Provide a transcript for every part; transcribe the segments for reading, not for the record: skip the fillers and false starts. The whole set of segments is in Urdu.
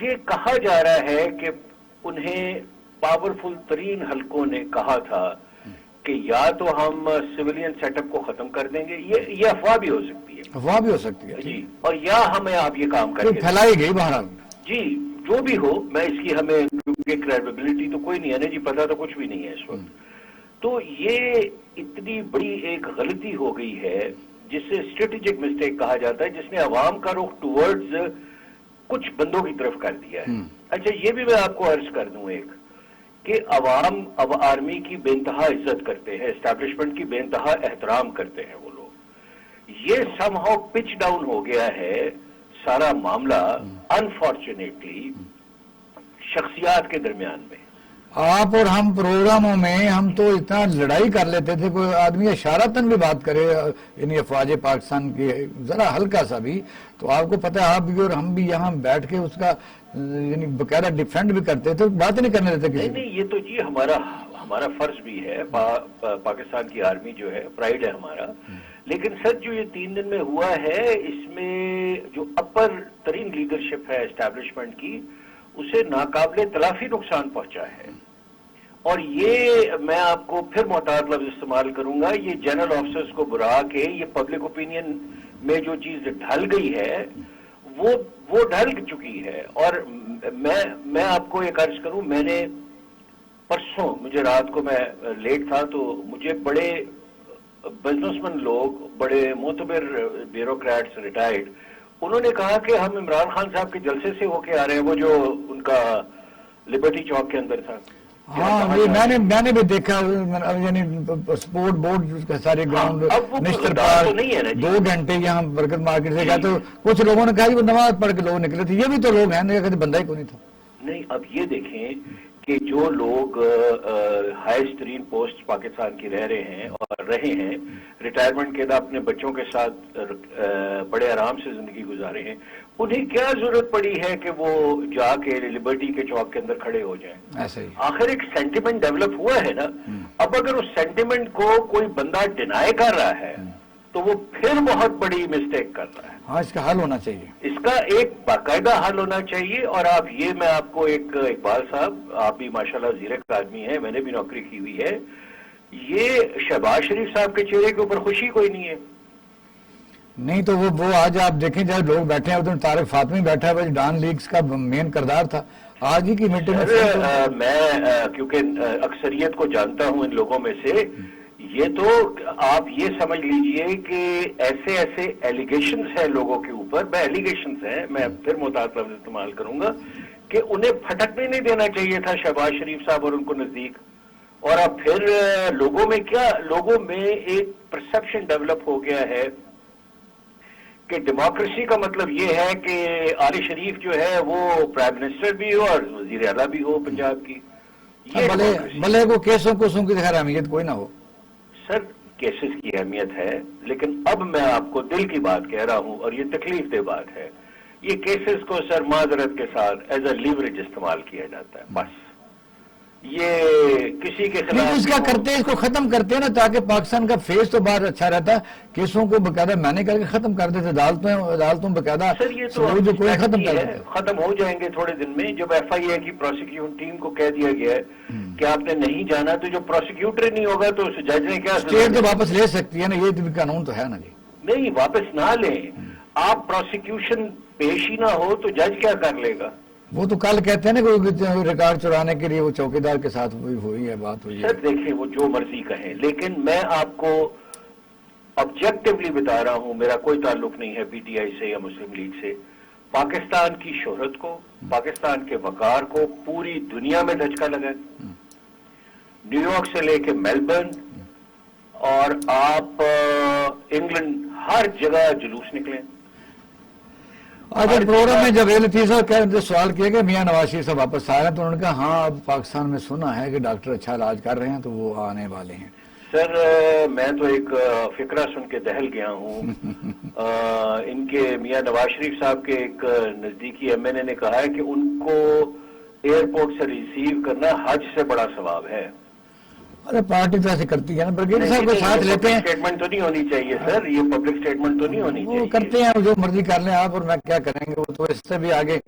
یہ کہا جا رہا ہے کہ انہیں پاورفل ترین حلقوں نے کہا تھا کہ یا تو ہم سویلین سیٹ اپ کو ختم کر دیں گے، یہ افواہ بھی ہو سکتی ہے، افواہ بھی ہو سکتی ہے جی، اور یا ہمیں آپ یہ کام کر کے پھیلائی گئی بہرحال. جی جو بھی ہو، میں اس کی ہمیں کیونکہ کریڈیبلٹی تو کوئی نہیں ہے نا جی، پتہ تو کچھ بھی نہیں ہے اس وقت. تو یہ اتنی بڑی ایک غلطی ہو گئی ہے جسے اسٹریٹجک مسٹیک کہا جاتا ہے، جس نے عوام کا رخ ٹورڈز کچھ بندوں کی طرف کر دیا ہے. اچھا یہ بھی میں آپ کو عرض کر دوں ایک کہ عوام اب آرمی کی بے انتہا عزت کرتے ہیں، اسٹیبلشمنٹ کی بے انتہا احترام کرتے ہیں وہ لوگ. یہ سم ہاؤ پچ ڈاؤن ہو گیا ہے سارا معاملہ انفارچونیٹلی شخصیات کے درمیان میں. آپ اور ہم پروگراموں میں ہم تو اتنا لڑائی کر لیتے تھے، کوئی آدمی اشارتاً بھی بات کرے یعنی افواج پاکستان کی ذرا ہلکا سا بھی تو آپ کو پتہ ہے آپ بھی اور ہم بھی یہاں بیٹھ کے اس کا یعنی باقاعدہ ڈیفینڈ بھی کرتے تھے، بات نہیں کرنے دیتے کسی. نہیں یہ تو جی ہمارا فرض بھی ہے، پاکستان کی آرمی جو ہے پرائیڈ ہے ہمارا. لیکن سر جو یہ 3 دن میں ہوا ہے اس میں جو اپر ترین لیڈرشپ ہے اسٹیبلشمنٹ کی، اسے ناقابل تلافی نقصان پہنچا ہے. اور یہ میں آپ کو پھر محتاط لفظ استعمال کروں گا، یہ جنرل آفیسرز کو برا کے یہ پبلک اوپینین میں جو چیز ڈھل گئی ہے وہ ڈھل چکی ہے. اور میں آپ کو ایک عرض کروں، میں نے پرسوں، مجھے رات کو میں لیٹ تھا تو مجھے بڑے بزنس مین لوگ، بڑے معتبر بیوروکریٹس ریٹائرڈ، انہوں نے کہا کہ ہم عمران خان صاحب کے جلسے سے ہو کے آ رہے ہیں، وہ جو ان کا لبرٹی چوک کے اندر تھا. ہاں یہ میں نے بھی دیکھا، یعنی سپورٹ بورڈ کے سارے گراؤنڈ نشتر پارک 2 گھنٹے یہاں برکت مارکیٹ سے گیا تو کچھ لوگوں نے کہا وہ نماز پڑھ کے لوگ نکلے تھے. یہ بھی تو لوگ ہیں، کہتے بندہ ہی کو نہیں تھا. نہیں اب یہ دیکھیں کہ جو لوگ ہائیسٹ ترین پوسٹ پاکستان کی رہ رہے ہیں اور رہے ہیں، ریٹائرمنٹ کے بعد اپنے بچوں کے ساتھ بڑے آرام سے زندگی گزارے ہیں، انہیں کیا ضرورت پڑی ہے کہ وہ جا کے لبرٹی کے چوک کے اندر کھڑے ہو جائیں؟ ایسے ہی آخر ایک سینٹیمنٹ ڈیولپ ہوا ہے نا. اب اگر اس سینٹیمنٹ کو کوئی بندہ ڈینائی کر رہا ہے تو وہ پھر بہت بڑی مسٹیک کر رہا ہے. ہاں اس کا حل ہونا چاہیے، اس کا ایک باقاعدہ حل ہونا چاہیے. اور میں آپ کو ایک اقبال صاحب، آپ بھی ماشاءاللہ زیرک آدمی ہیں، میں نے بھی نوکری کی ہوئی ہے، یہ شہباز شریف صاحب کے چہرے کے اوپر خوشی کوئی نہیں ہے. نہیں تو وہ آج آپ دیکھیں جب لوگ بیٹھے ہیں ادھر طارق فاطمی بیٹھا ہے، ڈان لیگز کا مین کردار تھا. آج ہی کی میٹنگ میں کیونکہ اکثریت کو جانتا ہوں ان لوگوں میں سے، یہ تو آپ یہ سمجھ لیجئے کہ ایسے ایلیگیشنز ہیں لوگوں کے اوپر، ایلیگیشنز ہیں، میں پھر محتاط لفظ استعمال کروں گا، کہ انہیں پھٹکنے نہیں دینا چاہیے تھا شہباز شریف صاحب اور ان کو نزدیک. اور اب پھر لوگوں میں ایک پرسپشن ڈیولپ ہو گیا ہے کہ ڈیموکریسی کا مطلب یہ ہے کہ آل شریف جو ہے وہ پرائم منسٹر بھی ہو اور وزیر اعلیٰ بھی ہو پنجاب کی. بھلے وہ کیسوں کی خیر اہمیت کوئی نہ ہو. سر کیسز کی اہمیت ہے، لیکن اب میں آپ کو دل کی بات کہہ رہا ہوں اور یہ تکلیف دہ بات ہے، یہ کیسز کو سر معذرت کے ساتھ ایز اے لیوریج استعمال کیا جاتا ہے. بس یہ کسی کے خلاف اس کا کرتے ہیں، اس کو ختم کرتے ہیں نا تاکہ پاکستان کا فیس تو باہر اچھا رہتا. کیسوں کو باقاعدہ میں نے کر کے ختم کر دیتے، عدالتوں باقاعدہ ختم ہو جائیں گے تھوڑے دن میں. جب ایف آئی اے کی پروسیکیوشن ٹیم کو کہہ دیا گیا ہے کہ آپ نے نہیں جانا، تو جو پروسیکیوٹر نہیں ہوگا تو اس جج نے کیا اسٹیٹ تو واپس لے سکتی ہے نا، یہ بھی قانون تو ہے نا جی. نہیں واپس نہ لیں، آپ پروسیکیوشن پیش ہی نہ ہو تو جج کیا کر لے گا؟ وہ تو کل کہتے ہیں نا کوئی ریکارڈ چرانے کے لیے وہ چوکیدار کے ساتھ ہوئی ہے بات ہوئی ہے. سر دیکھیں وہ جو مرضی کہیں، لیکن میں آپ کو آبجیکٹیولی بتا رہا ہوں، میرا کوئی تعلق نہیں ہے پی ٹی آئی سے یا مسلم لیگ سے. پاکستان کی شہرت کو، پاکستان کے وقار کو پوری دنیا میں دھچکا لگا ہے. نیو یارک سے لے کے میلبرن اور آپ انگلینڈ، ہر جگہ جلوس نکلے. آج پروگرام میں جب لطیف صاحب سوال کیا کہ میاں نواز شریف صاحب واپس آ رہے ہیں تو انہوں نے کہا ہاں اب پاکستان میں سنا ہے کہ ڈاکٹر اچھا علاج کر رہے ہیں تو وہ آنے والے ہیں. سر میں تو ایک فقرہ سن کے دہل گیا ہوں. ان کے میاں نواز شریف صاحب کے ایک نزدیکی ایم این اے نے کہا ہے کہ ان کو ایئرپورٹ سے ریسیو کرنا حج سے بڑا ثواب ہے. ارے پارٹی تو ایسے کرتی ہے نا، برگیڈ صاحب کو ساتھ لیتے ہیں. اسٹیٹمنٹ تو نہیں ہونی چاہیے سر، یہ پبلک اسٹیٹمنٹ تو نہیں ہونی چاہیے. وہ کرتے ہیں جو مرضی کر لیں آپ، اور میں کیا کریں گے، وہ تو اس سے بھی آگے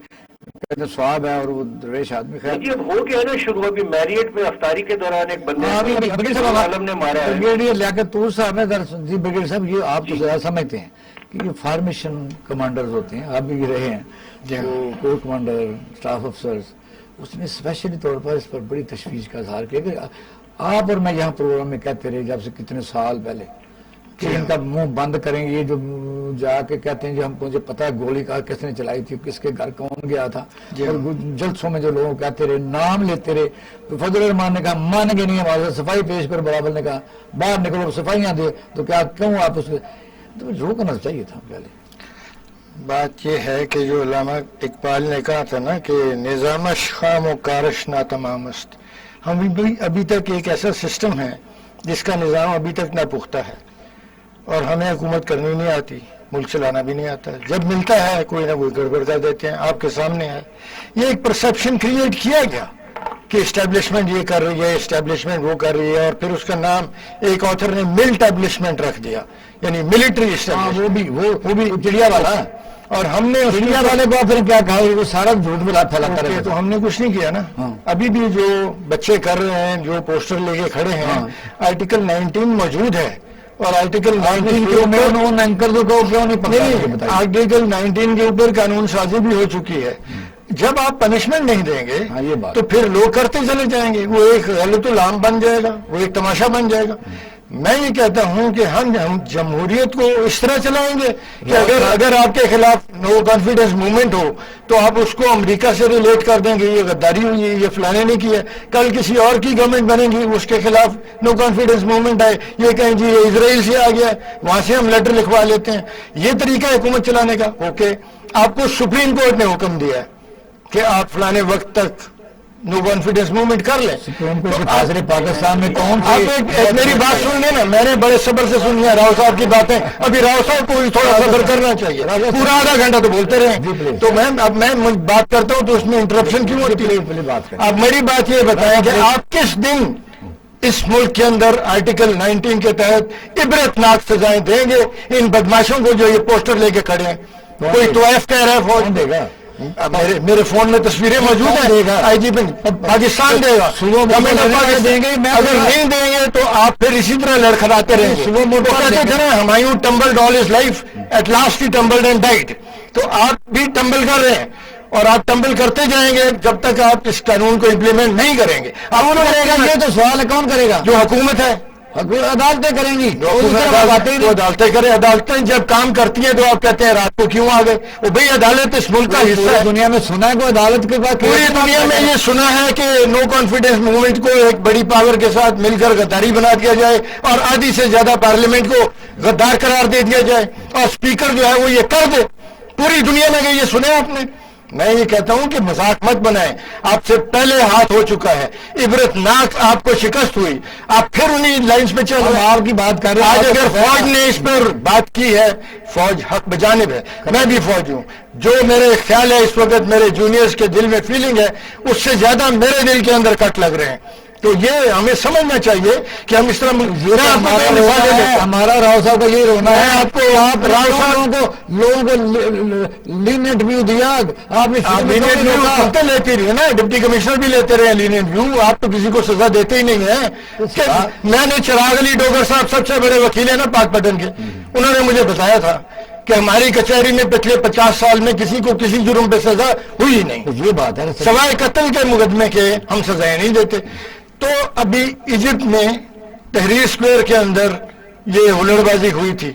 کہتے ہیں سواب ہے اور وہ درویش آدمی. خیر جی اب ہو گیا نا شروع, ابھی میریٹ میں افطاری کے دوران ایک بندے عالم نے مارا ہے. بریگیڈیئر لیاقت طور صاحب ہے. جی بریگیڈیئر صاحب, یہ آپ تو زیادہ سمجھتے ہیں کہ یہ فارمیشن کمانڈرز ہوتے ہیں, آپ بھی رہے ہیں, کور کمانڈر, اسٹاف افسرز. اس نے اسپیشلی طور پر اس پر بڑی تشویش کا اظہار کیا کہ آپ اور میں یہاں پروگرام میں کہتے رہے جب سے کتنے سال پہلے کہ ان کا منہ بند کریں گے. یہ جو جا کے کہتے ہیں جو ہم کو مجھے پتا ہے گولی کس نے چلائی تھی, کس کے گھر کون گیا تھا, اور جلسوں میں جو لوگ کہتے رہے, نام لیتے رہے. فضل الرحمان نے کہا مان گے نہیں ہمارے صفائی پیش کر, بلاول نے کہا باہر نکلو صفائیاں دے, تو کیا کیوں آپ اس تو روکنا چاہیے تھا پہلے. بات یہ ہے کہ جو علامہ اقبال نے کہا تھا نا کہ نظامش خام و کارش نا تمام است, ہم ابھی تک ایک ایسا سسٹم ہے جس کا نظام ابھی تک نہ پختہ ہے, اور ہمیں حکومت کرنی نہیں آتی, ملک چلانا بھی نہیں آتا. جب ملتا ہے کوئی نہ کوئی گڑبڑ کر دیتے ہیں. آپ کے سامنے ہے یہ ایک پرسپشن کریٹ کیا گیا کہ اسٹیبلشمنٹ یہ کر رہی ہے, اسٹیبلشمنٹ وہ کر رہی ہے, اور پھر اس کا نام ایک آتھر نے ملٹیبلشمنٹ رکھ دیا, یعنی ملٹری اسٹیبلشمنٹ. وہ بھی چڑیا والا, اور ہم نے چڑیا والے کو پھر کیا کہا, وہ سارا جھوٹ بلا پھیلاتا رہے. تو ہم نے کچھ نہیں کیا نا. ابھی بھی جو بچے کر رہے ہیں, جو پوسٹر لے کے کھڑے ہیں, آرٹیکل 19 موجود ہے, اور آرٹیکل 19 کے آرٹیکل 19 کے اوپر قانون سازی بھی ہو چکی ہے. جب آپ پنشمنٹ نہیں دیں گے تو پھر لوگ کرتے چلے جائیں گے, وہ ایک غلط العام بن جائے گا, وہ ایک تماشا بن جائے گا. میں یہ کہتا ہوں کہ ہم جمہوریت کو اس طرح چلائیں گے کہ اگر آپ کے خلاف نو کانفیڈنس موومنٹ ہو تو آپ اس کو امریکہ سے ریلیٹ کر دیں گے, یہ غداری ہوئی ہے, یہ فلانے نے کی ہے. کل کسی اور کی گورنمنٹ بنے گی, اس کے خلاف نو کانفیڈنس موومنٹ آئے, یہ کہیں جی یہ اسرائیل سے آ گیا ہے, وہاں سے ہم لیٹر لکھوا لیتے ہیں. یہ طریقہ حکومت چلانے کا. اوکے, آپ کو سپریم کورٹ نے حکم دیا ہے کہ آپ فلانے وقت تک نو کانفیڈنس موومنٹ کر لیں. پاکستان میں کون آپ میری بات سن لیں نا, میں نے بڑے صبر سے سنی ہے راؤ صاحب کی باتیں. ابھی راؤ صاحب کو تھوڑا صبر کرنا چاہیے, پورا آدھا گھنٹہ تو بولتے رہے. تو میں بات کرتا ہوں تو اس میں انٹرپشن کیوں ہوتی ہے. اب میری بات یہ بتائیں کہ آپ کس دن اس ملک کے اندر آرٹیکل 19 کے تحت عبرتناک سزائیں دیں گے ان بدماشوں کو جو یہ پوسٹر لے کے کھڑے ہیں. کوئی طوائف کہہ رہا ہے فوج دے گا, میرے فون میں تصویریں موجود ہیں, آئی جی پاکستان دے گا. اگر نہیں دیں گے تو آپ پھر اسی طرح لڑکھڑاتے رہیں گے. Humayun tumbled all his life, at last he tumbled and died. تو آپ بھی ٹمبل کر رہے ہیں, اور آپ ٹمبل کرتے جائیں گے جب تک آپ اس قانون کو امپلیمنٹ نہیں کریں گے. یہ تو سوال کون کرے گا؟ جو حکومت ہے, عدالتیں کریں گی. عدالتیں کریں. عدالتیں جب کام کرتی ہیں تو آپ کہتے ہیں رات کو کیوں آ گئے. وہ بھائی عدالت اس ملک کا حصہ ہے. دنیا میں سنا ہے کوئی عدالت کے بعد, پوری دنیا میں یہ سنا ہے کہ نو کانفیڈنس موومنٹ کو ایک بڑی پاور کے ساتھ مل کر غداری بنا دیا جائے, اور آدھی سے زیادہ پارلیمنٹ کو غدار قرار دے دیا جائے, اور اسپیکر جو ہے وہ یہ کر دے. پوری دنیا میں یہ سنے آپ نے. میں یہ کہتا ہوں کہ مذاق مت بنائیں, آپ سے پہلے ہاتھ ہو چکا ہے, عبرتناک آپ کو شکست ہوئی, آپ پھر انہیں لائنز پہ چل رہے ہیں. آپ کی بات کر رہے ہیں. آج اگر فوج نے اس پر بات کی ہے, فوج حق بجانب ہے, میں بھی فوج ہوں. جو میرے خیال ہے اس وقت میرے جونیئرز کے دل میں فیلنگ ہے, اس سے زیادہ میرے دل کے اندر کٹ لگ رہے ہیں. تو یہ ہمیں سمجھنا چاہیے کہ ہم اس طرح ہمارا راؤ صاحب کا یہی رونا ہے. آپ کو راؤ صاحب لوگوں کو لینٹ ویو دیا, آپ نے لیتی رہی ہے نا, ڈپٹی کمشنر بھی لیتے رہے لینٹ ویو. آپ تو کسی کو سزا دیتے ہی نہیں ہیں. میں نے چراغ علی ڈوگر صاحب سب سے بڑے وکیل ہیں نا پاک پٹن کے, انہوں نے مجھے بتایا تھا کہ ہماری کچہری میں پچھلے 50 سال میں کسی کو کسی جرم پہ سزا ہوئی نہیں. یہ بات ہے, سوائے قتل کے مقدمے کے ہم سزائیں نہیں دیتے. تو ابھی ایجپٹ میں تحریر اسکوائر کے اندر یہ ہلڑ بازی ہوئی تھی,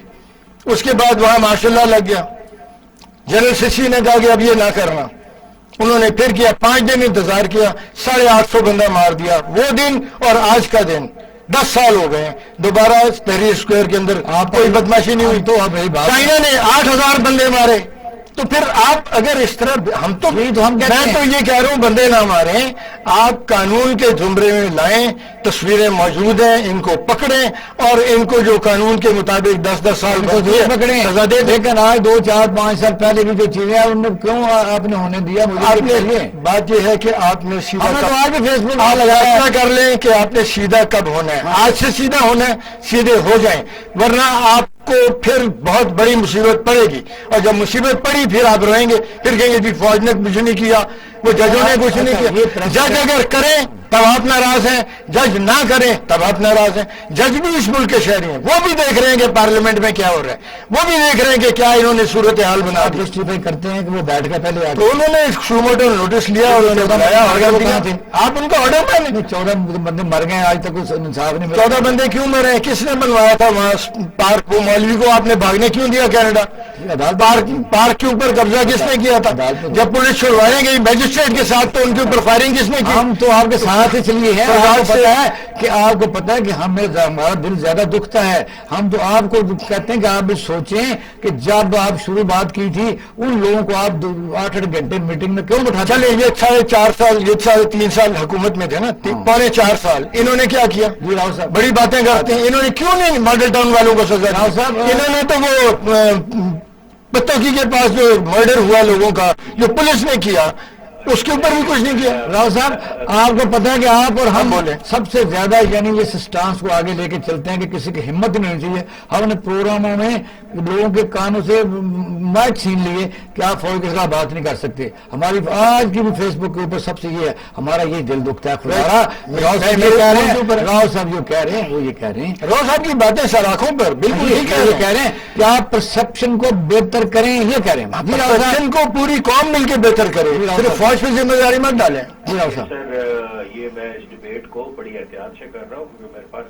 اس کے بعد وہاں ماشاء اللہ لگ گیا. جنرل سسی نے کہا کہ اب یہ نہ کرنا, انہوں نے پھر کیا, 5 دن انتظار کیا, 850 بندہ مار دیا. وہ دن اور آج کا دن 10 سال ہو گئے ہیں. دوبارہ تحریر اسکوائر کے اندر کوئی بدماشی نہیں ہوئی. تو چائنا نے 8000 بندے مارے. تو پھر آپ اگر اس طرح میں تو یہ کہہ رہا ہوں بندے نہ ماریں, آپ قانون کے زمرے میں لائیں. تصویریں موجود ہیں, ان کو پکڑیں, اور ان کو جو قانون کے مطابق 10-10 سال پکڑیں, سزا دے. لیکن آج 2, 4, 5 سال پہلے بھی جو چیزیں ہیں ان میں کیوں آپ نے ہونے دیا؟ بات یہ ہے کہ آپ نے سیدھا فیس بک لگایا کر لیں کہ آپ نے سیدھا کب ہونا ہے. آج سے سیدھا ہونا ہے, سیدھے ہو جائیں, ورنہ آپ کو پھر بہت بڑی مصیبت پڑے گی، اور جب مصیبت پڑی پھر آپ روئیں گے، پھر کہیں گے جی فوج نے کچھ نہیں کیا، وہ ججوں نے کچھ نہیں کیا۔ جج اگر کریں تب آپ ناراض ہیں، جج نہ کریں تب آپ ناراض ہیں۔ جج بھی اس ملک کے شہری ہیں، وہ بھی دیکھ رہے ہیں کہ پارلیمنٹ میں کیا ہو رہا ہے، وہ بھی دیکھ رہے ہیں کہ کیا انہوں نے صورتحال بنا دی۔ جسٹیفائی کرتے ہیں کہ وہ بیٹھ کے پہلے تو انہوں نے سوموٹو نوٹس لیا اور انہوں نے بلایا، آپ ان کا آرڈر مانے۔ 14 بندے مر گئے، آج تک کوئی انصاف نہیں ملا۔ 14 بندے کیوں مرے ہیں؟ کس نے بنوایا تھا وہاں پارک؟ وہ مولوی کو آپ نے بھاگنے کیوں دیا کینیڈا؟ پارک کے اوپر قبضہ کس نے کیا تھا؟ جب پولیس چھڑوانے گئی میجسٹریٹ کے ساتھ تو ان کے اوپر فائرنگ کس نے کی؟ ہم تو آپ کے ساتھ ہی چلیے ہیں، آپ کو پتا ہے کہ ہمارا دل زیادہ دکھتا ہے۔ ہم تو آپ کو کہتے ہیں کہ آپ بھی سوچیں کہ جب آپ شروع بات کی تھی ان لوگوں کو آپ 8 گھنٹے میٹنگ میں کیوں بٹھاتے؟ چلے یہ 4.5 سال، یہ 3.5 سال حکومت میں تھے نا، 3.25 سال انہوں نے کیا کیا؟ جی راؤ صاحب بڑی باتیں کرتے ہیں، انہوں نے کیوں نہیں ماڈل ٹاؤن والوں کو سزا دی؟ صاحب انہوں نے تو وہ پتوکی کے پاس جو مرڈر ہوا لوگوں کا، جو پولیس نے کیا، اس کے اوپر بھی کچھ نہیں کیا۔ راؤ صاحب آپ کو پتا ہے کہ آپ اور ہم بولیں۔ سب سے زیادہ یعنی اس سٹانس کو آگے لے کے چلتے ہیں کہ کسی کی ہمت نہیں ہونی چاہیے۔ ہم نے پروگراموں میں لوگوں کے کانوں سے مائک چھین لیے کہ آپ فوج کے خلاف بات نہیں کر سکتے۔ ہماری آج کی بھی فیس بک کے اوپر سب سے یہ ہے، ہمارا یہ دل دکھتا ہے خدا۔ راؤ صاحب یہ کہہ رہے ہیں، راؤ صاحب جو کہہ رہے ہیں وہ یہ کہہ رہے ہیں، روز صاحب کی باتیں سراخوں پر بالکل یہ کہہ رہے ہیں کہ آپ پرسپشن کو بہتر کریں، یہ کہہ رہے ہیں۔ پرسپشن کو پوری قوم مل کے بہتر کرے، صرف فوج پہ ذمہ داری مت ڈالیں۔ سر یہ میں اس ڈبیٹ کو بڑی احتیاط سے کر رہا ہوں کیونکہ میرے پاس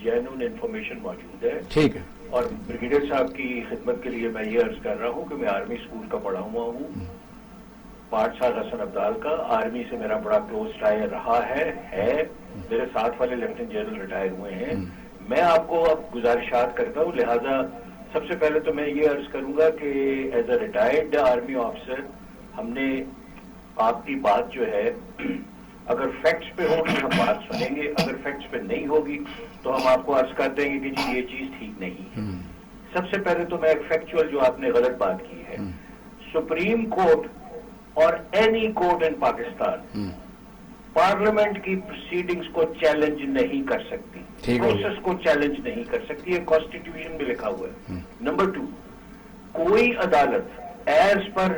جینون انفارمیشن موجود ہے، ٹھیک ہے، اور بریگیڈیئر صاحب کی خدمت کے لیے میں یہ عرض کر رہا ہوں کہ میں آرمی اسکول کا پڑھا ہوا ہوں، 5 سال حسن عبدال کا آرمی سے میرا بڑا کلوز ٹائی رہا ہے، میرے ساتھ والے لیفٹیننٹ جنرل ریٹائر ہوئے ہیں۔ میں آپ کو اب گزارشات کرتا ہوں، لہذا سب سے پہلے تو میں یہ عرض کروں گا کہ as a retired army officer ہم نے آپ کی بات جو ہے اگر فیکٹس پہ ہوگی ہم بات سنیں گے، اگر فیکٹس پہ نہیں ہوگی تو ہم آپ کو عرض کر دیں گے کہ جی یہ چیز ٹھیک نہیں ہے۔ سب سے پہلے تو میں ایک فیکچوئل جو آپ نے غلط بات کی ہے، سپریم کورٹ اور اینی کورٹ ان پاکستان پارلیمنٹ کی پروسیڈنگز کو چیلنج نہیں کر سکتی، پروسیس کو چیلنج نہیں کر سکتی، یہ کانسٹیٹیوشن میں لکھا ہوا ہے۔ نمبر 2، کوئی عدالت as per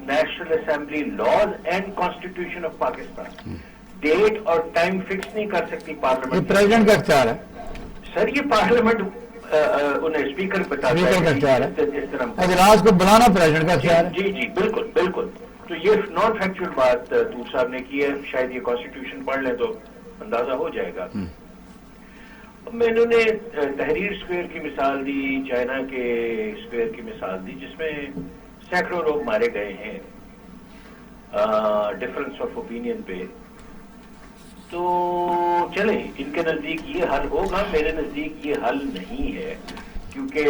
National Assembly laws and constitution of Pakistan date اور ٹائم فکس نہیں کر سکتی پارلیمنٹ۔ پریزیڈنٹ کا اختیار ہے سر، یہ پارلیمنٹ انہیں اسپیکر بتاتا ہے، اسپیکر کا اختیار اس طرح ہے، اجلاس کو بلانا پریزیڈنٹ کا اختیار ہے۔ جی بالکل بالکل۔ تو یہ نان فیکچوئل بات دور صاحب نے کی ہے، شاید یہ کانسٹیٹیوشن پڑھ لیں تو اندازہ ہو جائے گا۔ میں انہوں نے تحریر اسکوائر کی مثال دی، چائنا کے اسکوائر کی مثال دی، جس میں سینکڑوں لوگ مارے گئے ہیں ڈفرنس آف اوپینین پہ۔ تو چلیں ان کے نزدیک یہ حل ہوگا، میرے نزدیک یہ حل نہیں ہے، کیونکہ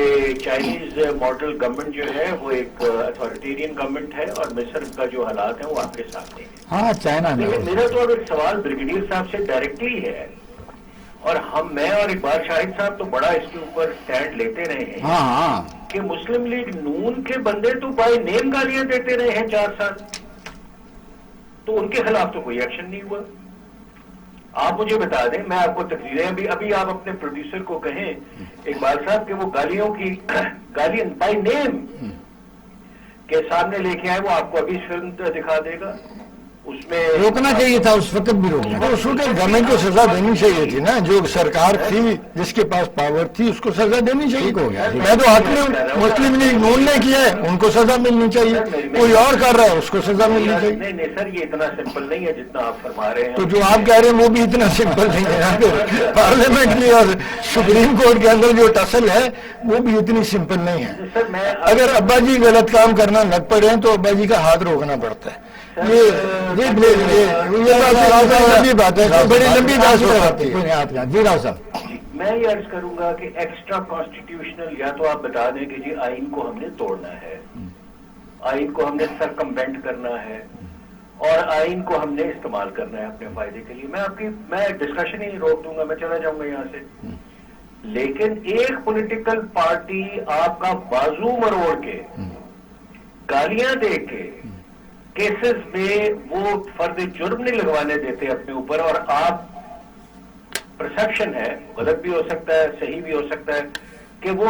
چائنیز ماڈل گورنمنٹ جو ہے وہ ایک اتھارٹیرین گورنمنٹ ہے اور مصر کا جو حالات ہیں وہ آپ کے سامنے ہیں۔ ہاں چائنا میں لیکن میرا تو اگر سوال بریگیڈیئر صاحب سے ڈائریکٹلی ہے، اور میں اور اقبال شاہد صاحب تو بڑا اس کے اوپر سٹینڈ لیتے رہے ہیں ہاں کہ مسلم لیگ نون کے بندے تو بائی نیم گالیاں دیتے رہے ہیں 4 سال، تو ان کے خلاف تو کوئی ایکشن نہیں ہوا۔ آپ مجھے بتا دیں، میں آپ کو تقریریں ابھی آپ اپنے پروڈیوسر کو کہیں اقبال صاحب کہ وہ گالیوں کی گالیاں بائی نیم کے سامنے لے کے آئے، وہ آپ کو ابھی فلم دکھا دے گا، اس میں روکنا چاہیے تھا، اس وقت بھی روکنا۔ اس وقت گورنمنٹ کو سزا دینی چاہیے تھی نا، جو سرکار تھی جس کے پاس پاور تھی اس کو سزا دینی چاہیے۔ میں تو حق میں ہوں، مسلم لیگ نون نے کیا ہے ان کو سزا ملنی چاہیے، کوئی اور کر رہا ہے اس کو سزا ملنی چاہیے۔ نہیں سر، یہ اتنا سمپل نہیں ہے جتنا آپ فرما رہے ہیں۔ تو جو آپ کہہ رہے ہیں وہ بھی اتنا سمپل نہیں ہے، پارلیمنٹ کی اور سپریم کورٹ کے اندر جو ٹسل ہے وہ بھی اتنی سمپل نہیں ہے۔ اگر ابا جی غلط کام کرنا لگ پڑے ہیں تو ابا جی کا ہاتھ روکنا پڑتا ہے۔ یہ بات ہے، بڑی لمبی بات ہوتی ہے۔ جی راؤ صاحب، میں یہ عرض کروں گا کہ ایکسٹرا کانسٹیٹیوشنل یا تو آپ بتا دیں کہ جی آئین کو ہم نے توڑنا ہے، آئین کو ہم نے سرکمبینٹ کرنا ہے، اور آئین کو ہم نے استعمال کرنا ہے اپنے فائدے کے لیے۔ میں ڈسکشن ہی روک دوں گا، میں چلا جاؤں گا یہاں سے۔ لیکن ایک پولیٹیکل پارٹی آپ کا بازو مروڑ کے گالیاں دے کے کیسز میں وہ فرد جرم نہیں لگوانے دیتے اپنے اوپر، اور آپ پرسپشن ہے، غلط بھی ہو سکتا ہے صحیح بھی ہو سکتا ہے، کہ وہ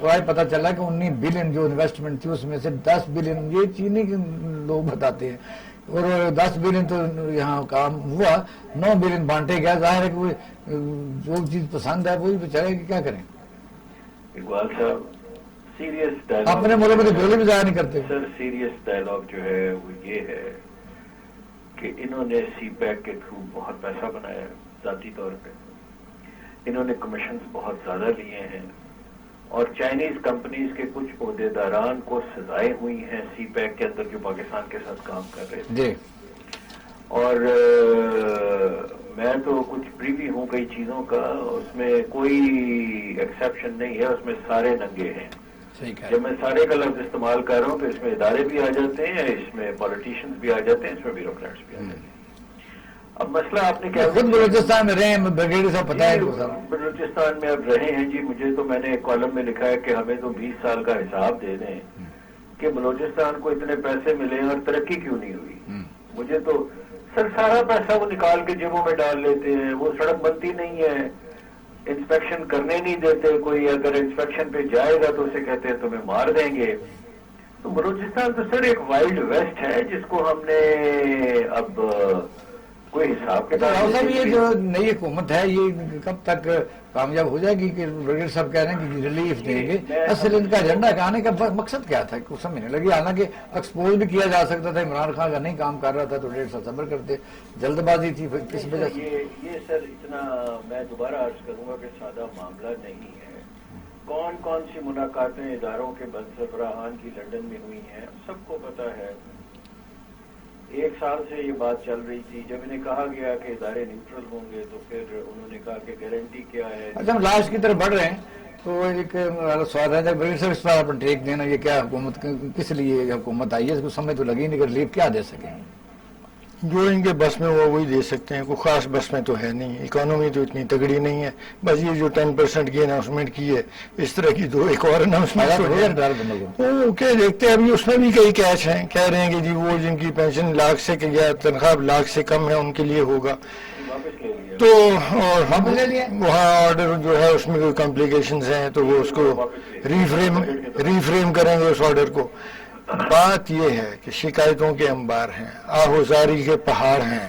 اور آج پتہ چلا کہ 19 بلین جو انویسٹمنٹ تھی اس میں سے 10 بلین یہ چینی کے لوگ بتاتے ہیں، اور 10 بلین تو یہاں کام ہوا، 9 بلین بانٹے گیا. ظاہر ہے کہ وہ جو چیز پسند ہے وہی بیچارے کیا کریں. اقبال صاحب سیریس ڈائلاگ اپنے ملک میں تو ڈولے بھی ضائع نہیں کرتے. سر سیریس ڈائلاگ جو ہے وہ یہ ہے کہ انہوں نے سی پیک کے تھرو بہت پیسہ بنایا ہے ذاتی طور پہ، انہوں نے کمیشنز بہت زیادہ لیے ہیں، اور چائنیز کمپنیز کے کچھ عہدیداران کو سزائیں ہوئی ہیں سی پیک کے اندر جو پاکستان کے ساتھ کام کر رہے تھے. جی اور میں تو کچھ پریوی ہوں کئی چیزوں کا، اس میں کوئی ایکسیپشن نہیں ہے، اس میں سارے ننگے ہیں. صحیح کہا. جب میں سارے کا لفظ استعمال کر رہا ہوں تو اس میں ادارے بھی آ جاتے ہیں، اس میں پالیٹیشینز بھی آ جاتے ہیں، اس میں بیوروکریٹس بھی آ جاتے ہیں. اب مسئلہ آپ نے کیا خود بلوچستان میں رہے ہیں، بریگیڈیئر صاحب پتہ ہے سر. بلوچستان میں اب رہے ہیں جی. مجھے تو میں نے ایک کالم میں لکھا ہے کہ ہمیں تو 20 سال کا حساب دے دیں کہ بلوچستان کو اتنے پیسے ملے اور ترقی کیوں نہیں ہوئی. مجھے تو سر سارا پیسہ وہ نکال کے جیبوں میں ڈال لیتے ہیں، وہ سڑک بنتی نہیں ہے، انسپیکشن کرنے نہیں دیتے. کوئی اگر انسپیکشن پہ جائے گا تو اسے کہتے ہیں تمہیں مار دیں گے. تو بلوچستان تو سر ایک وائلڈ ویسٹ ہے جس کو ہم نے اب کوئی حساب کے راؤ صاحب یہ جو نئی حکومت ہے یہ کب تک کامیاب ہو جائے گی؟ کہ بریگیڈیئر صاحب کہہ رہے ہیں کہ ریلیف دیں گے، اصل ان کا ایجنڈا آنے کا مقصد کیا تھا کچھ سمجھنے لگی. حالانکہ ایکسپوز بھی کیا جا سکتا تھا، عمران خان کا نہیں کام کر رہا تھا تو 1.5 سال صبر کرتے. جلد بازی تھی کس وجہ سے؟ یہ سر اتنا میں دوبارہ عرض کروں گا کہ سادہ معاملہ نہیں ہے. کون کون سی ملاقاتیں اداروں کے برسربراہان کی لندن میں ہوئی ہیں سب کو پتا ہے. 1 سال سے یہ بات چل رہی تھی. جب انہیں کہا گیا کہ ادارے نیوٹرل ہوں گے تو پھر انہوں نے کہا کہ گارنٹی کیا ہے. اچھا ہم لاسٹ کی طرف بڑھ رہے ہیں تو ایک سوال ہے بریگیڈیئر صاحب اس پر اپنا ٹیک دینا. یہ کیا حکومت کس لیے حکومت آئی ہے؟ اس کو سمجھ تو لگی نہیں کہ ریلیف کیا دے سکیں. جو ان کے بس میں ہوا وہی دے سکتے ہیں، کوئی خاص بس میں تو ہے نہیں. اکانومی تو اتنی تگڑی نہیں ہے. بس یہ جو 10% کی اناؤنسمنٹ کی ہے، اس طرح کی 2 ایک اور اناؤنسمنٹ وہ کہ دیکھتے ہیں. ابھی اس میں بھی کئی کیچ ہیں. کہہ رہے ہیں کہ جی وہ جن کی پینشن لاکھ سے یا تنخواہ لاکھ سے کم ہے ان کے لیے ہوگا. تو وہاں آرڈر جو ہے اس میں کوئی کمپلیکیشنز ہیں تو وہ اس کو ریفریم کریں گے اس آرڈر کو. بات یہ ہے کہ شکایتوں کے انبار ہیں، آہوزاری کے پہاڑ ہیں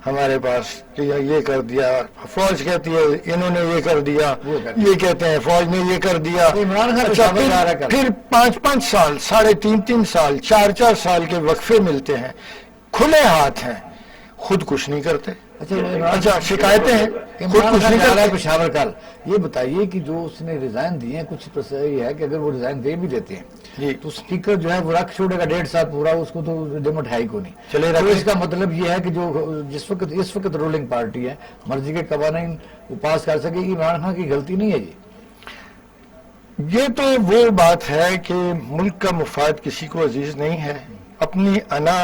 ہمارے پاس کہ یہ کر دیا، فوج کہتی ہے انہوں نے یہ کر دیا، یہ کہتے ہیں فوج نے یہ کر دیا. پھر 5-5 سال، 3.5 سال، 4 سال کے وقفے ملتے ہیں، کھلے ہاتھ ہیں، خود کچھ نہیں کرتے. اچھا شکایتیں ہیں، خود کچھ نہیں کرتے. پشاور کل یہ بتائیے کہ جو اس نے ریزائن دیے ہیں، کچھ یہ ہے کہ اگر وہ ریزائن دے بھی دیتے ہیں تو اسپیکر جو ہے وہ رکھ چھوڑے گا 1.5 سال پورا، اس کو تو ڈیمٹ ہے ہی کو نہیں. چلے تو اس کا مطلب یہ ہے کہ جو اس وقت رولنگ پارٹی ہے مرضی کے قوانین وہ پاس کر سکے گی. عمران خان کی غلطی نہیں ہے جی. یہ تو وہ بات ہے کہ ملک کا مفاد کسی کو عزیز نہیں ہے. اپنی انا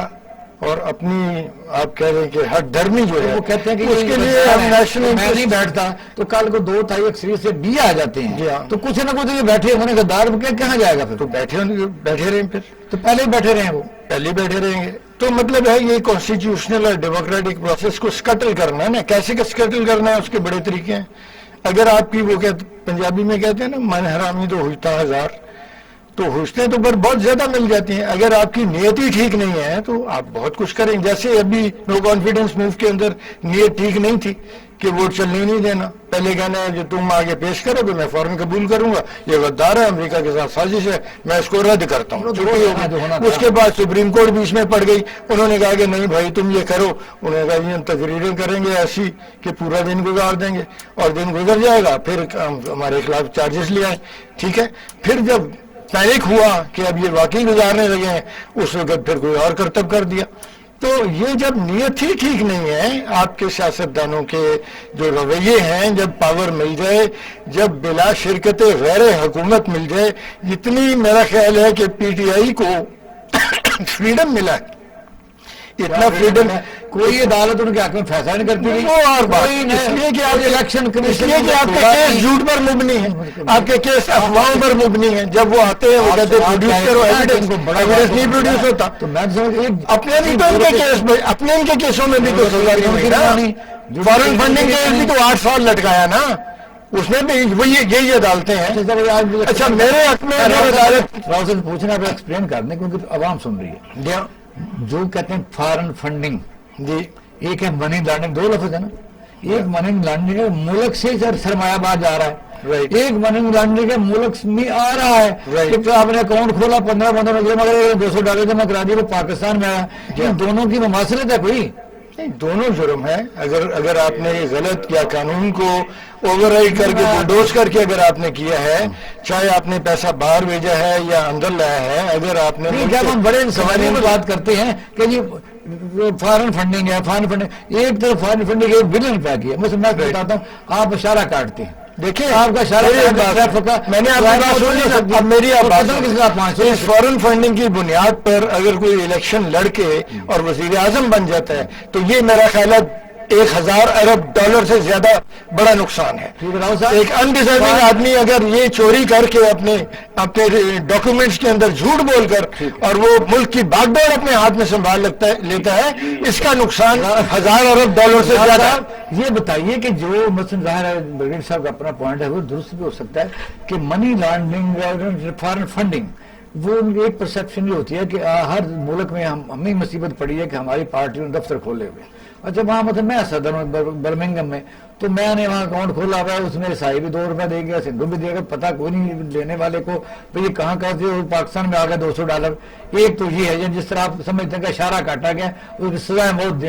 اور اپنی آپ کہہ رہے ہیں کہ ہر درمی جو ہے وہ کہتے ہیں کہ اس کے لیے ہم نیشنل میں نہیں بیٹھتا تو کل کو 2 تائی اکثریت سے بھی آ جاتے ہیں. جی ہاں. تو کچھ نہ کچھ یہ بیٹھے ہونے کا دار کہاں جائے گا پھر؟ تو بیٹھے رہیں پھر تو پہلے ہی بیٹھے رہے وہ پہلے بیٹھے رہیں گے. تو مطلب ہے یہ کانسٹیٹیوشنل اور ڈیموکریٹک پروسیس کو سکٹل کرنا ہے نا. کیسے سکٹل کرنا ہے اس کے بڑے طریقے ہیں. اگر آپ کی وہ پنجابی میں کہتے ہیں نا من حرامی تو ہوتا 1000، تو ہوشتیں تو پر بہت زیادہ مل جاتی ہیں. اگر آپ کی نیت ہی ٹھیک نہیں ہے تو آپ بہت کچھ کریں. جیسے ابھی نو کانفیڈنس موو کے اندر نیت ٹھیک نہیں تھی کہ ووٹ چلنے نہیں دینا. پہلے کہنا ہے جو تم آگے پیش کرو گے میں فوراً قبول کروں گا، یہ غدار ہے، امریکہ کے ساتھ سازش ہے، میں اس کو رد کرتا ہوں. اس کے بعد سپریم کورٹ بیچ میں پڑ گئی. انہوں نے کہا کہ نہیں بھائی تم یہ کرو. انہوں نے کہا جی ہم تقریریں کریں گے ایسی کہ پورا دن گزار دیں گے، اور دن گزر جائے گا پھر ہمارے خلاف چارجز لے آئیں. ٹھیک ہے. پھر جب پیرک ہوا کہ اب یہ واقعی گزارنے لگے ہیں اس وقت پھر کوئی اور کرتب کر دیا. تو یہ جب نیت ہی ٹھیک نہیں ہے آپ کے سیاستدانوں کے جو رویے ہیں، جب پاور مل جائے، جب بلا شرکت غیر حکومت مل جائے، جتنی میرا خیال ہے کہ پی ٹی آئی کو فریڈم ملا ہے، اتنا فریڈم کوئی عدالت ان کے حق میں فیصلہ نہیں کرتی. وہ اور بات اس لیے کہ آپ الیکشن کمیشن کہ آپ کے کیس جھوٹ پر مبنی ہیں، آپ کے کیس افواہوں پر مبنی ہیں. جب وہ آتے ہیں وہ کہتے ہیں پروڈیوس کرو ایویڈنس نہیں پروڈیوس ہوتا. تو میں اپنے بھی تو ان کے کیس میں، اپنے ان کے کیسوں میں بھی تو سزا نہیں ہوئی نا. فارن فنڈنگ کیس بھی تو 8 سال لٹکایا نا. اس میں بھی وہ یہ ڈالتے ہیں. اچھا میرے حق میں راؤ سے پوچھنا آپ ایکسپلین کر دیں کیونکہ عوام سن رہی ہے. جو کہتے ہیں فارن فنڈنگ, جی ایک ہے منی لانڈرنگ, دو لفظ ہے نا. ایک منی لانڈرنگ ہے ملک سے سرمایہ باز جا رہا ہے, ایک منی لانڈرنگ ہے ملک میں آ رہا ہے کہ آپ نے اکاؤنٹ کھولا 15 مگر $200 جمع کرا دیا, وہ پاکستان میں آیا. ان دونوں کی مماثلت ہے کوئی؟ دونوں جرم ہے. اگر آپ نے غلط کیا, قانون کو اوور رائڈ کر کے بلڈوز کر کے اگر آپ نے کیا ہے, چاہے آپ نے پیسہ باہر بھیجا ہے یا اندر لایا ہے, اگر آپ نے جب ہم بڑے سوالوں کی بات کرتے ہیں کہ جی فارن فنڈنگ ہے, فارن فنڈنگ ایک طرف فارن فنڈنگ $1 بلین کیا, میں بتاتا ہوں, آپ اشارہ کاٹتے ہیں. دیکھیں آپ کا اشارہ میں نے اب میری اس فارن فنڈنگ کی بنیاد پر اگر کوئی الیکشن لڑ کے اور وزیر اعظم بن جاتا ہے تو یہ میرا خیال ہے $1,000 ارب سے زیادہ بڑا نقصان ہے. ایک انڈیزرونگ آدمی اگر یہ چوری کر کے اپنے ڈاکومنٹس کے اندر جھوٹ بول کر اور وہ ملک کی باغ ڈور اپنے ہاتھ میں سنبھال لیتا ہے, اس کا نقصان $1,000 ارب سے زیادہ. یہ بتائیے کہ جو مثلا ظاہر ہے برگیڈ صاحب کا اپنا پوائنٹ ہے وہ درست بھی ہو سکتا ہے کہ منی لانڈرنگ فارن فنڈنگ وہ ایک پرسپشن یہ ہوتی ہے کہ ہر ملک میں ہمیں مصیبت پڑی ہے کہ ہماری پارٹی نے دفتر کھولے ہوئے. اچھا وہاں مطلب میں صدر ہوں برمنگم میں, تو میں نے وہاں اکاؤنٹ کھولا ہوا ہے, اس میں عیسائی بھی $2 دے گیا, سندھو بھی دے گا, پتہ کوئی نہیں لینے والے کو یہ کہاں سے پاکستان میں آ گیا $200. ایک تو یہ ہے جس طرح آپ سمجھتے ہیں کہ اشارہ کاٹا گیا, اس کی سزا موت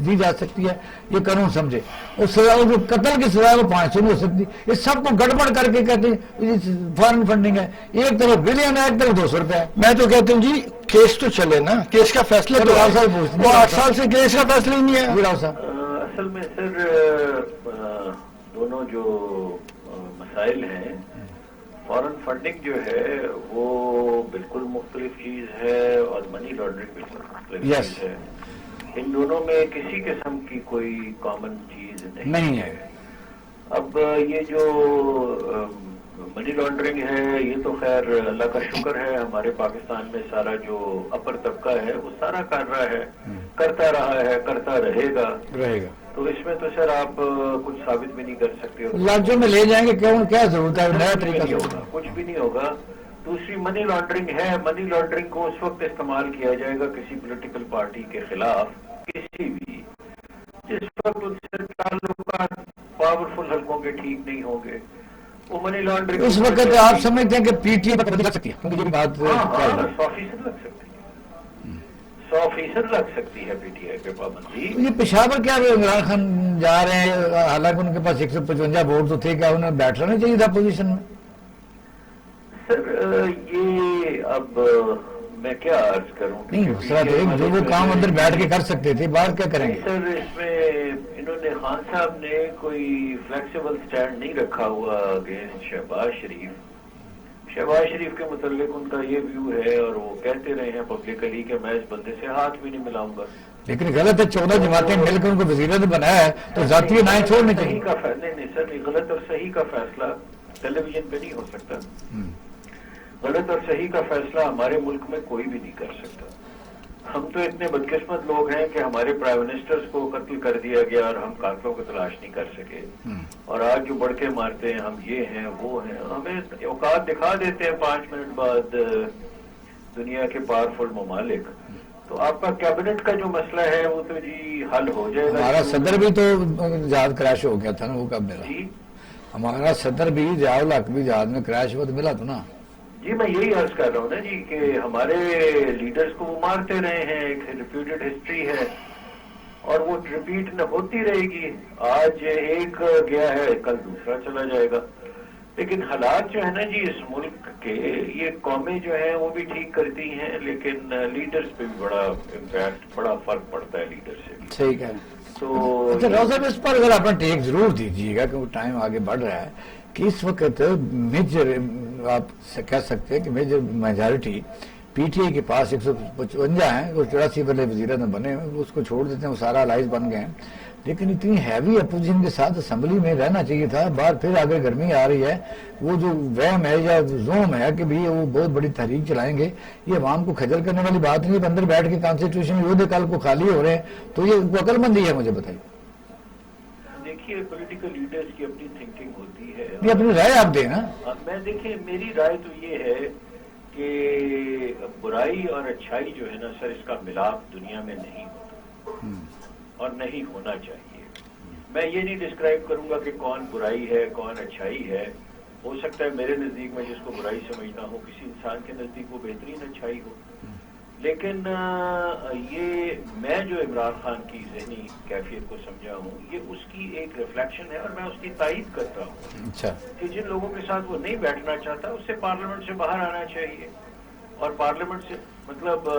دی جا سکتی ہے, یہ قانون سمجھے. اور سزا جو قتل کی سزا وہ 500 نہیں ہو سکتی. یہ سب کو گڑبڑ کر کے کہتے ہیں فارن فنڈنگ ہے, ایک طرف بلین ہے ایک طرف $200 ہے. میں تو کہتا ہوں جی کیس تو چلے نا, کیس کا فیصلہ تو 8 سال سے کیس کا فیصلہ ہی نہیں ہے. اصل میں سر دونوں جو مسائل ہیں, فارن فنڈنگ جو ہے وہ بالکل مختلف چیز ہے اور منی لانڈرنگ بالکل مختلف چیز ہے. ان دونوں میں کسی قسم کی کوئی کامن چیز نہیں ہے. اب یہ جو منی لانڈرنگ ہے یہ تو خیر اللہ کا شکر ہے, ہمارے پاکستان میں سارا جو اپر طبقہ ہے وہ سارا کر رہا ہے, کرتا رہا ہے, کرتا رہے گا. تو اس میں تو سر آپ کچھ ثابت بھی نہیں کر سکتے. لاجوں میں لے جائیں گے کیا ضرورت ہے, نیا طریقہ ہوگا, کچھ بھی نہیں ہوگا. دوسری منی لانڈرنگ ہے, منی لانڈرنگ کو اس وقت استعمال کیا جائے گا کسی پولیٹیکل پارٹی کے خلاف, کسی بھی جس وقت ان سے تعلقات پاورفل حلقوں کے ٹھیک نہیں ہوں گے. وہ منی لانڈرنگ اس وقت آپ سمجھتے ہیں کہ پی ٹی اے پر لگ سکتی ہے, 100% لگ سکتی ہے, 100% لگ سکتی ہے پی ٹی آئی پہ پابندی. یہ پشاور کیا عمران خان جا رہے ہیں, حالانکہ ان کے پاس 155 ووٹ تو تھے, کیا انہیں بیٹھنا نہیں چاہیے تھا پوزیشن میں؟ سر یہ اب میں کیا عرض کروں, نہیں جو وہ کام اندر بیٹھ کے کر سکتے تھے باہر کیا کریں گے. سر اس میں انہوں نے خان صاحب نے کوئی فلیکسیبل سٹینڈ نہیں رکھا ہوا اگینسٹ شہباز شریف. شہباز شریف کے متعلق ان کا یہ ویو ہے اور وہ کہتے رہے ہیں پبلکلی کہ میں اس بندے سے ہاتھ بھی نہیں ملاؤں گا. لیکن غلط ہے, 14 جماعتیں مل کر ان کو وزیر نے بنایا ہے تو ذاتی نہ چھوڑنے چاہیے. نہیں سر, غلط اور صحیح کا فیصلہ ٹیلی ویژن پہ نہیں ہو سکتا. غلط اور صحیح کا فیصلہ ہمارے ملک میں کوئی بھی نہیں کر سکتا. ہم تو اتنے بدقسمت لوگ ہیں کہ ہمارے پرائم منسٹرز کو قتل کر دیا گیا اور ہم قاتلوں کو تلاش نہیں کر سکے, اور آج جو بڑکے مارتے ہیں ہم یہ ہیں وہ ہیں, ہمیں اوقات دکھا دیتے ہیں 5 منٹ بعد دنیا کے پاورفل ممالک. تو آپ کا کیبنٹ کا جو مسئلہ ہے وہ تو جی حل ہو جائے گا. ہمارا صدر بھی تو جہاز کریش ہو گیا تھا نا, وہ کب ملا؟ جی ہمارا صدر بھی ضیاء الحق بھی جہاز میں کریش ہوا تو ملا تو نا. جی میں یہی عرض کر رہا ہوں نا جی کہ ہمارے لیڈرز کو وہ مارتے رہے ہیں, ایک ریپیوٹڈ ہسٹری ہے اور وہ ریپیٹ نہ ہوتی رہے گی. آج ایک گیا ہے کل دوسرا چلا جائے گا. لیکن حالات جو ہے نا جی اس ملک کے, یہ قومیں جو ہیں وہ بھی ٹھیک کرتی ہیں لیکن لیڈرز پہ بھی بڑا امپیکٹ, بڑا فرق پڑتا ہے لیڈر سے بھی. ٹھیک ہے. تو اچھا راؤ صاحب اس پر اگر اپنا ٹیک ضرور دیجیے گا کہ وہ ٹائم آگے بڑھ رہا ہے کہ اس وقت میجر آپ کہہ سکتے ہیں کہ major majority P T I کے پاس 155 ہیں, وہ 84 والے وزیر اعظم بنے ہیں, اس کو چھوڑ دیتے ہیں, وہ سارا الائز بن گئے ہیں. لیکن اتنی ہیوی اپوزیشن کے ساتھ اسمبلی میں رہنا چاہیے تھا. بعد پھر آگے گرمی آ رہی ہے, وہ جو وہم ہے یا زوم ہے کہ بھی وہ بہت بڑی تحریک چلائیں گے, یہ عوام کو خجل کرنے والی بات نہیں ہے. اندر بیٹھ کے کانسٹیٹیوشن یودھ کل کو خالی ہو رہے ہیں, تو یہ عقل مندی ہے. مجھے بتائیے. دیکھیے پولیٹیکل لیڈرز کی اپنی تھنکنگ ہوتی یہ اپنی رائے آپ دیں نا. میں دیکھیں میری رائے تو یہ ہے کہ برائی اور اچھائی جو ہے نا سر اس کا ملاپ دنیا میں نہیں ہوتا اور نہیں ہونا چاہیے. میں یہ نہیں ڈسکرائب کروں گا کہ کون برائی ہے کون اچھائی ہے. ہو سکتا ہے میرے نزدیک میں جس کو برائی سمجھتا ہوں کسی انسان کے نزدیک وہ بہترین اچھائی ہو. لیکن یہ میں جو عمران خان کی ذہنی کیفیت کو سمجھا ہوں یہ اس کی ایک ریفلیکشن ہے اور میں اس کی تائید کرتا ہوں. اچھا کہ جن لوگوں کے ساتھ وہ نہیں بیٹھنا چاہتا اسے پارلیمنٹ سے باہر آنا چاہیے. اور پارلیمنٹ سے مطلب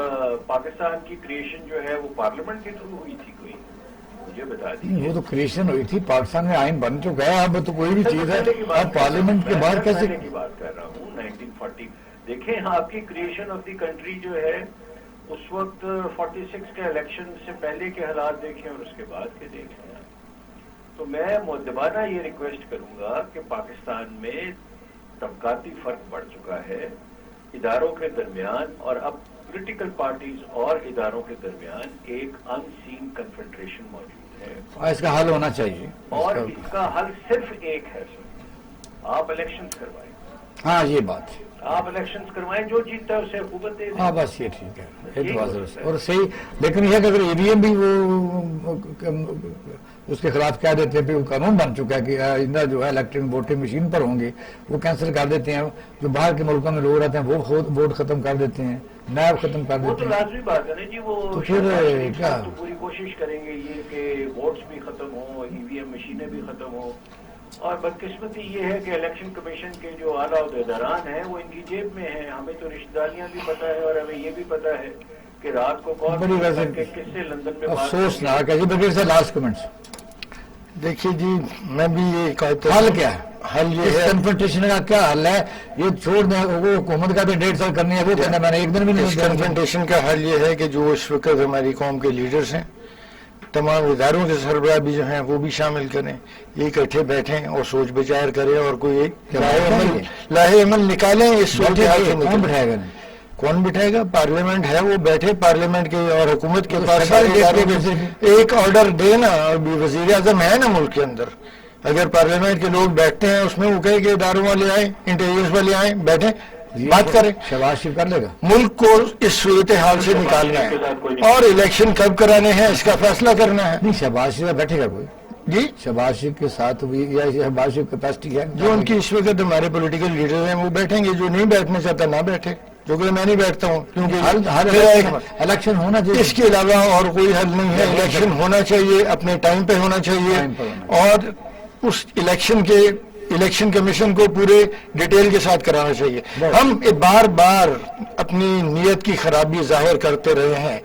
پاکستان کی کریشن جو ہے وہ پارلیمنٹ کے تھرو ہوئی تھی کوئی مجھے بتا دیجیے. وہ تو کریشن ہوئی تھی پاکستان میں آئین بن چکا ہے. اب تو کوئی بھی چیز ہے آپ پارلیمنٹ کے باہر کیسے کی بات کر رہا ہوں 1940. دیکھیں آپ کی کریشن آف دی کنٹری جو ہے اس وقت 46 کے الیکشن سے پہلے کے حالات دیکھیں اور اس کے بعد کے دیکھیں. تو میں مؤدبانہ یہ ریکویسٹ کروں گا کہ پاکستان میں طبقاتی فرق بڑھ چکا ہے اداروں کے درمیان اور اب پولیٹیکل پارٹیز اور اداروں کے درمیان ایک ان سین کنفنٹریشن موجود ہے. اس کا حل ہونا چاہیے. اور اس کا حل صرف ایک ہے سر آپ الیکشنز کروائیں. ہاں یہ بات ہے. آپ الیکشنز کروائیں جو جیتتا ہے اسے حکومت دے دیں. ہاں بس یہ ٹھیک ہے یہ تو واضح اور صحیح. لیکن یہ کہ اگر ای وی ایم بھی وہ اس کے خلاف کہہ دیتے ہیں پھر وہ قانون بن چکا ہے کہ آئندہ جو ہے الیکٹرک ووٹنگ مشین پر ہوں گے وہ کینسل کر دیتے ہیں. جو باہر کے ملکوں میں لوگ رہتے ہیں وہ ووٹ ختم کر دیتے ہیں نائب ختم کر وہ دیتے تو ہیں. لازمی بات ہے نا جی. وہ تو پھر کیا تو پوری کوشش کریں گے یہ کہ ووٹس بھی ختم ہوں ای وی ایم مشینیں بھی ختم ہوں. اور بدقسمتی یہ ہے کہ الیکشن کمیشن کے جو اعلیٰ عہدیداران ہیں وہ ان کی جیب میں ہیں. ہمیں تو رشتہ داریاں بھی پتہ ہے اور ہمیں یہ بھی پتہ ہے کہ رات کو کون بڑی ویسے کس سے لندن میں افسوسناک ہے. جی بغیر سے لاسٹ کمنٹس دیکھیے جی میں بھی یہ کہتا حل کیا ہے؟ حل یہ اس ہے کنفرنٹیشن کا کیا حل ہے؟ یہ چھوڑ دیں وہ حکومت کا تو 1.5 سال کرنی ہے وہ کہنا میں نے ایک دن بھی اس نہیں. کنفرنٹیشن کا حل یہ ہے کہ جو اس وقت ہماری قوم کے لیڈرز ہیں تمام اداروں کے سربراہ بھی جو ہیں وہ بھی شامل کریں یہ اکٹھے بیٹھیں اور سوچ بچار کریں اور کوئی ایک لاہے عمل نکالیں. اس صورتحال سے کون بٹھائے گا؟ کون بٹھائے گا؟ پارلیمنٹ ہے وہ بیٹھے پارلیمنٹ کے اور حکومت کے تو پاس سرکار سارے اداروں دیکھ کے کے ایک آرڈر دے نا. وزیر اعظم ہے نا ملک کے اندر اگر پارلیمنٹ کے لوگ بیٹھتے ہیں اس میں وہ کہے کہ اداروں والے آئیں انٹیلیجنس والے آئیں بیٹھیں بات کریں. شہباز شریف کر لے گا. ملک کو اس صورتحال سے نکالنا ہے اور الیکشن کب کرانے ہیں اس کا فیصلہ کرنا ہے. نہیں شہباز شریف بیٹھے گا کوئی جی شہباز شریف کے ساتھ بھی یا شہباز شریف کیپیسٹی ہے جو ان کی اس وقت ہمارے پولیٹیکل لیڈر ہیں وہ بیٹھیں گے. جو نہیں بیٹھنا چاہتا نہ بیٹھے جو کہ میں نہیں بیٹھتا ہوں کیونکہ الیکشن ہونا چاہیے. اس کے علاوہ اور کوئی حل نہیں ہے. الیکشن ہونا چاہیے اپنے ٹائم پہ ہونا چاہیے اور اس الیکشن کمیشن کو پورے ڈیٹیل کے ساتھ کرانا چاہیے. ہم بار بار اپنی نیت کی خرابی ظاہر کرتے رہے ہیں.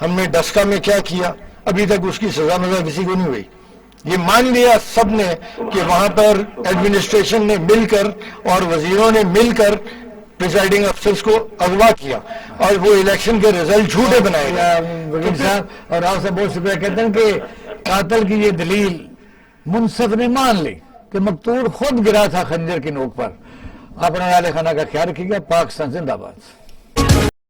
ہم نے ڈسکا میں کیا کیا ابھی تک اس کی سزا مزہ کسی کو نہیں ہوئی. یہ مان لیا سب نے کہ وہاں پر ایڈمنسٹریشن نے مل کر اور وزیروں نے مل کر پریزائڈنگ افسرز کو اغوا کیا اور وہ الیکشن کے رزلٹ جھوٹے بنائے گئے. وکیل صاحب اور آپ سے بہت شکریہ. کہتے ہیں کہ قاتل کی یہ دلیل منصف نے مان لی کہ مقتول خود گرا تھا خنجر کی نوک پر. اپنے اہل خانہ کا خیال رکھیے گا. پاکستان زندہ باد.